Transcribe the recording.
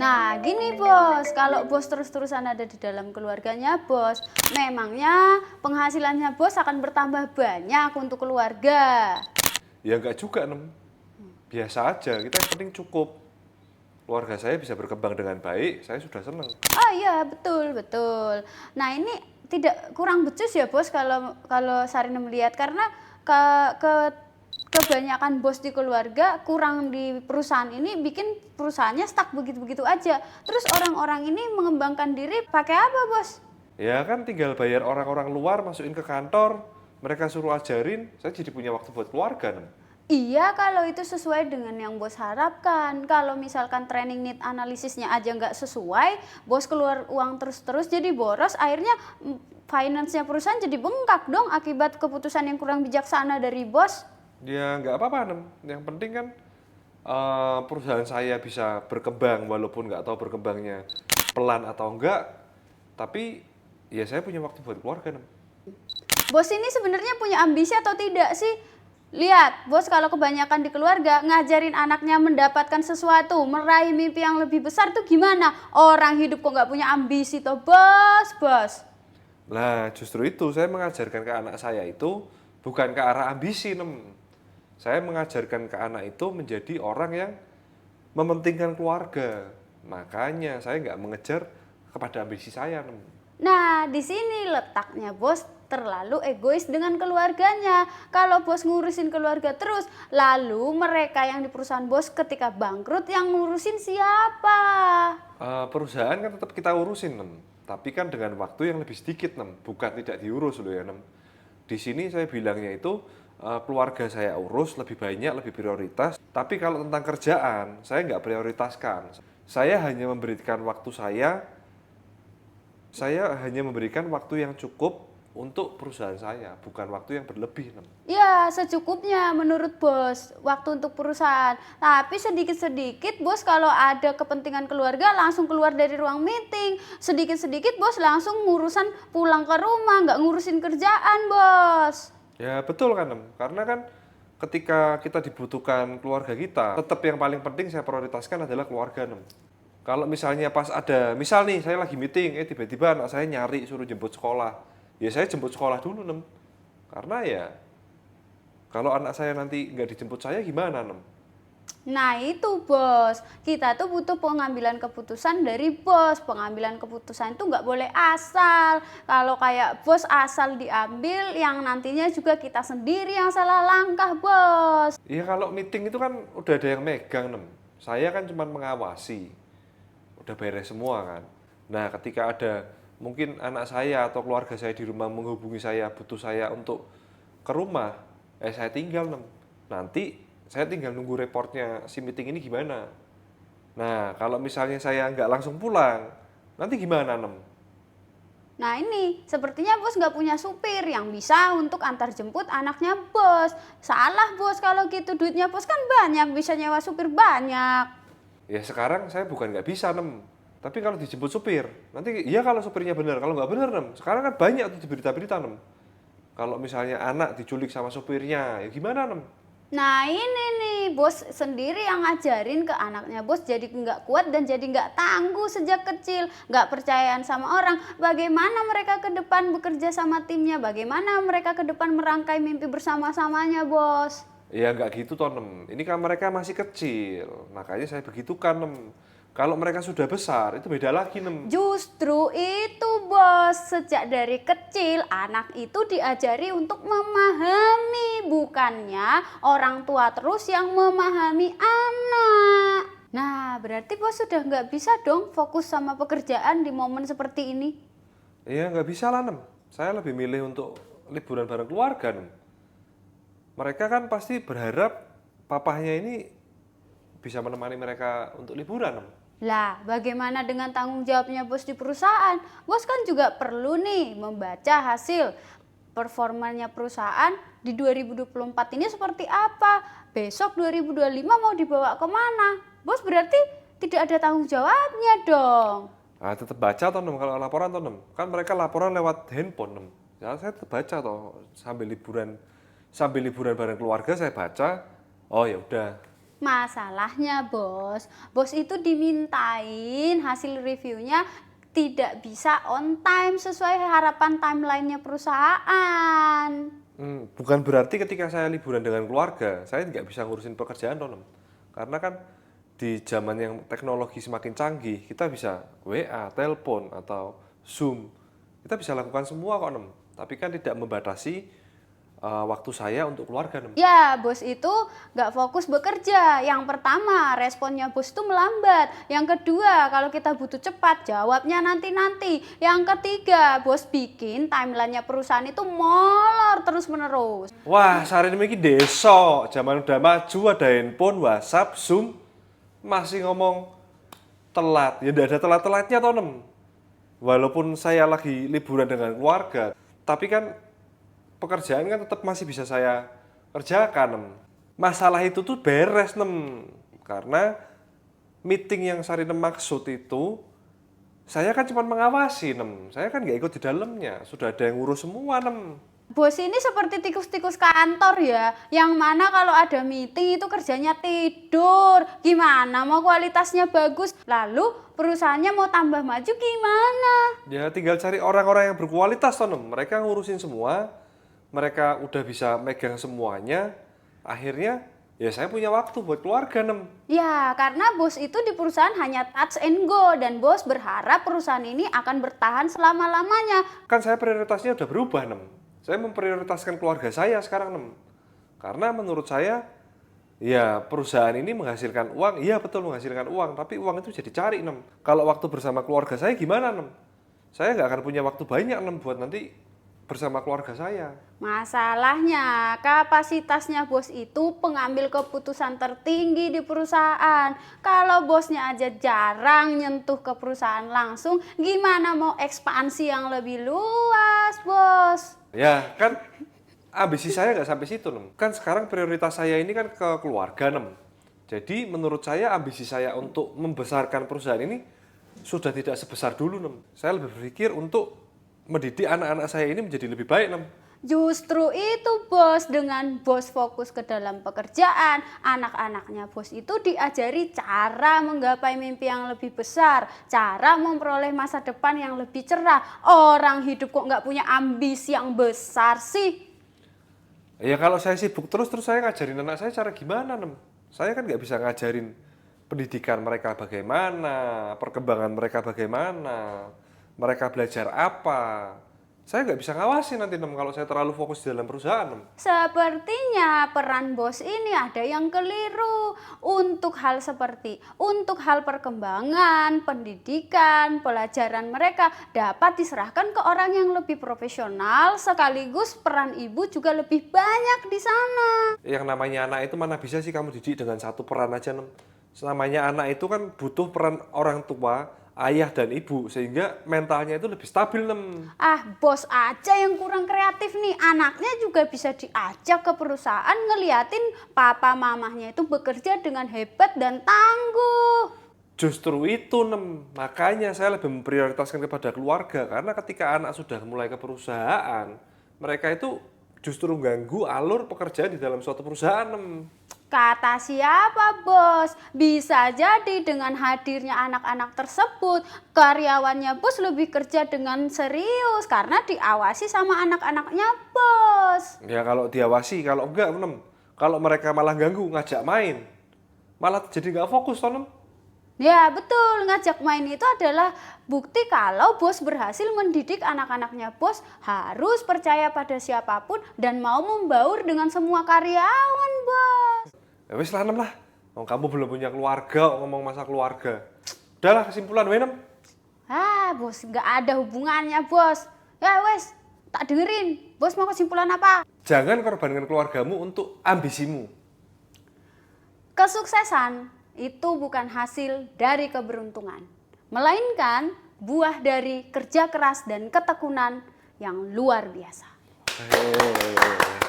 Nah, gini bos, kalau bos terus-terusan ada di dalam keluarganya bos, memangnya penghasilannya bos akan bertambah banyak untuk keluarga. Ya nggak juga, biasa aja. Kita yang penting cukup. Keluarga saya bisa berkembang dengan baik, saya sudah senang. Oh iya, betul, betul. Nah, ini tidak kurang becus ya bos kalau kalau Sarina melihat karena ke, ke kebanyakan bos di keluarga kurang di perusahaan ini bikin perusahaannya stuck begitu-begitu aja. Terus orang-orang ini mengembangkan diri pakai apa bos? Ya kan tinggal bayar orang-orang luar masukin ke kantor, mereka suruh ajarin, saya jadi punya waktu buat keluarga. Iya, kalau itu sesuai dengan yang bos harapkan. Kalau misalkan training need analisisnya aja nggak sesuai, bos keluar uang terus-terus jadi boros, akhirnya finance-nya perusahaan jadi bengkak dong akibat keputusan yang kurang bijaksana dari bos. Ya nggak apa-apa, yang penting kan perusahaan saya bisa berkembang walaupun nggak tahu berkembangnya pelan atau enggak, tapi ya saya punya waktu buat keluarga. Bos ini sebenarnya punya ambisi atau tidak sih? Lihat, bos kalau kebanyakan di keluarga ngajarin anaknya mendapatkan sesuatu, meraih mimpi yang lebih besar tuh gimana? Orang hidup kok nggak punya ambisi toh bos, bos. Nah, justru itu saya mengajarkan ke anak saya itu bukan ke arah ambisi, Saya mengajarkan ke anak itu menjadi orang yang mementingkan keluarga. Makanya saya nggak mengejar kepada ambisi saya, Nah, di sini letaknya bos terlalu egois dengan keluarganya. Kalau bos ngurusin keluarga terus, lalu mereka yang di perusahaan bos ketika bangkrut yang ngurusin siapa? Perusahaan kan tetap kita urusin, tapi kan dengan waktu yang lebih sedikit, bukan tidak diurus loh ya, Di sini saya bilangnya itu keluarga saya urus lebih banyak, lebih prioritas. Tapi kalau tentang kerjaan, saya nggak prioritaskan. Saya hanya memberikan waktu saya hanya memberikan waktu yang cukup untuk perusahaan saya, bukan waktu yang berlebih, Ya, secukupnya menurut bos, waktu untuk perusahaan. Tapi sedikit-sedikit bos kalau ada kepentingan keluarga langsung keluar dari ruang meeting. Sedikit-sedikit bos langsung ngurusan pulang ke rumah, nggak ngurusin kerjaan bos. Ya betul kan, karena kan ketika kita dibutuhkan keluarga kita, tetap yang paling penting saya prioritaskan adalah keluarga, Kalau misalnya pas ada, misal nih saya lagi meeting, tiba-tiba anak saya nyari suruh jemput sekolah, ya saya jemput sekolah dulu, Karena ya kalau anak saya nanti nggak dijemput saya gimana, Nah itu bos, kita tuh butuh pengambilan keputusan dari bos. Pengambilan keputusan itu nggak boleh asal. Kalau kayak bos asal diambil, yang nantinya juga kita sendiri yang salah langkah bos. Iya kalau meeting itu kan udah ada yang megang, Saya kan cuma mengawasi, udah beres semua kan. Nah ketika ada mungkin anak saya atau keluarga saya di rumah menghubungi saya, butuh saya untuk ke rumah, saya tinggal, Nanti saya tinggal nunggu reportnya si meeting ini gimana. Nah kalau misalnya saya nggak langsung pulang, nanti gimana, Nah ini, sepertinya bos nggak punya supir yang bisa untuk antar jemput anaknya bos. Salah bos kalau gitu, duitnya bos kan banyak, bisa nyewa supir banyak. Ya sekarang saya bukan nggak bisa, Tapi kalau dijemput supir, nanti iya kalau supirnya benar, kalau nggak benar, Sekarang kan banyak tuh di berita-berita, Kalau misalnya anak diculik sama supirnya, ya gimana, Nah ini nih, bos sendiri yang ngajarin ke anaknya bos jadi nggak kuat dan jadi nggak tangguh sejak kecil. Nggak percayaan sama orang. Bagaimana mereka ke depan bekerja sama timnya, bagaimana mereka ke depan merangkai mimpi bersama-samanya bos. Ya nggak gitu toh, Ini kan mereka masih kecil, makanya saya begitukan, Kalau mereka sudah besar, itu beda lagi, Justru itu bos, sejak dari kecil anak itu diajari untuk memahami, bukannya orang tua terus yang memahami anak. Nah, berarti bos sudah nggak bisa dong fokus sama pekerjaan di momen seperti ini. Iya nggak bisa lah, Saya lebih milih untuk liburan bareng keluarga, Mereka kan pasti berharap papahnya ini bisa menemani mereka untuk liburan, Lah, bagaimana dengan tanggung jawabnya bos di perusahaan? Bos kan juga perlu nih membaca hasil performanya perusahaan di 2024 ini seperti apa. Besok 2025 mau dibawa kemana? Bos berarti tidak ada tanggung jawabnya dong. Nah, tetap baca toh, kalau laporan toh, Kan mereka laporan lewat handphone, Ya, saya tetap baca toh sambil liburan bareng keluarga saya baca. Oh ya udah. Masalahnya bos itu dimintain hasil reviewnya tidak bisa on time sesuai harapan timelinenya perusahaan. Bukan berarti ketika saya liburan dengan keluarga, saya nggak bisa ngurusin pekerjaan toh, Nem. Karena kan di zaman yang teknologi semakin canggih, kita bisa WA, telepon, atau Zoom. Kita bisa lakukan semua kok, Nem. Tapi kan tidak membatasi waktu saya untuk keluarga, Nem. Ya, bos itu nggak fokus bekerja. Yang pertama, responnya bos itu melambat. Yang kedua, kalau kita butuh cepat, jawabnya nanti-nanti. Yang ketiga, bos bikin timelinenya perusahaan itu molor terus-menerus. Wah, sehari ini desa, zaman udah maju, ada handphone, WhatsApp, Zoom, masih ngomong telat. Ya udah ada telat-telatnya toh, Nem. Walaupun saya lagi liburan dengan keluarga, tapi kan pekerjaan kan tetap masih bisa saya kerjakan, Nem. Masalah itu tuh beres, Nem. Karena meeting yang Sarinem maksud itu, saya kan cuma mengawasi, Nem. Saya kan nggak ikut di dalamnya. Sudah ada yang ngurus semua, Nem. Bos ini seperti tikus-tikus kantor ya, yang mana kalau ada meeting itu kerjanya tidur. Gimana mau kualitasnya bagus, lalu perusahaannya mau tambah maju gimana? Ya tinggal cari orang-orang yang berkualitas, toh, Nem. Mereka ngurusin semua, mereka udah bisa megang semuanya. Akhirnya ya saya punya waktu buat keluarga, Nem. Ya, karena bos itu di perusahaan hanya touch and go, dan bos berharap perusahaan ini akan bertahan selama-lamanya. Kan saya prioritasnya udah berubah, Nem. Saya memprioritaskan keluarga saya sekarang, Nem. Karena menurut saya, ya perusahaan ini menghasilkan uang, iya betul menghasilkan uang, tapi uang itu jadi cari, Nem. Kalau waktu bersama keluarga saya gimana, Nem? Saya nggak akan punya waktu banyak, Nem, buat nanti bersama keluarga saya. Masalahnya, kapasitasnya bos itu pengambil keputusan tertinggi di perusahaan. Kalau bosnya aja jarang nyentuh ke perusahaan langsung, gimana mau ekspansi yang lebih luas, bos? Ya, kan ambisi saya nggak sampai situ, Nem. Kan sekarang prioritas saya ini kan ke keluarga, Nem. Jadi menurut saya ambisi saya untuk membesarkan perusahaan ini sudah tidak sebesar dulu, Nem. Saya lebih berpikir untuk mendidik anak-anak saya ini menjadi lebih baik, Nem. Justru itu bos, dengan bos fokus ke dalam pekerjaan, anak-anaknya bos itu diajari cara menggapai mimpi yang lebih besar, cara memperoleh masa depan yang lebih cerah. Orang hidup kok nggak punya ambisi yang besar sih? Ya kalau saya sibuk terus saya ngajarin anak saya cara gimana, Nem. Saya kan nggak bisa ngajarin pendidikan mereka bagaimana, perkembangan mereka bagaimana, mereka belajar apa. Saya nggak bisa ngawasin nanti, Nem, kalau saya terlalu fokus di dalam perusahaan, Nem. Sepertinya peran bos ini ada yang keliru. Untuk hal perkembangan, pendidikan, pelajaran mereka dapat diserahkan ke orang yang lebih profesional, sekaligus peran ibu juga lebih banyak di sana. Yang namanya anak itu mana bisa sih kamu didik dengan satu peran aja, Nem. Namanya anak itu kan butuh peran orang tua, ayah dan ibu, sehingga mentalnya itu lebih stabil, Nem. Ah, bos aja yang kurang kreatif nih. Anaknya juga bisa diajak ke perusahaan ngeliatin papa mamahnya itu bekerja dengan hebat dan tangguh. Justru itu, Nem. Makanya saya lebih memprioritaskan kepada keluarga, karena ketika anak sudah mulai ke perusahaan, mereka itu justru ganggu alur pekerjaan di dalam suatu perusahaan, Nem. Kata siapa bos? Bisa jadi dengan hadirnya anak-anak tersebut, karyawannya bos lebih kerja dengan serius karena diawasi sama anak-anaknya bos. Ya kalau diawasi, kalau enggak, Nem. Kalau mereka malah ganggu, ngajak main, malah jadi nggak fokus, toh, Nem. Ya betul, ngajak main itu adalah bukti kalau bos berhasil mendidik anak-anaknya bos harus percaya pada siapapun dan mau membaur dengan semua karyawan bos. Ya wis lah, Nem lah. Oh, kamu belum punya keluarga, ngomong masa keluarga. Udahlah kesimpulan, Nem. Ah bos, nggak ada hubungannya bos. Ya wes, tak dengerin. Bos mau kesimpulan apa? Jangan korbankan keluargamu untuk ambisimu. Kesuksesan itu bukan hasil dari keberuntungan, melainkan buah dari kerja keras dan ketekunan yang luar biasa. Hei.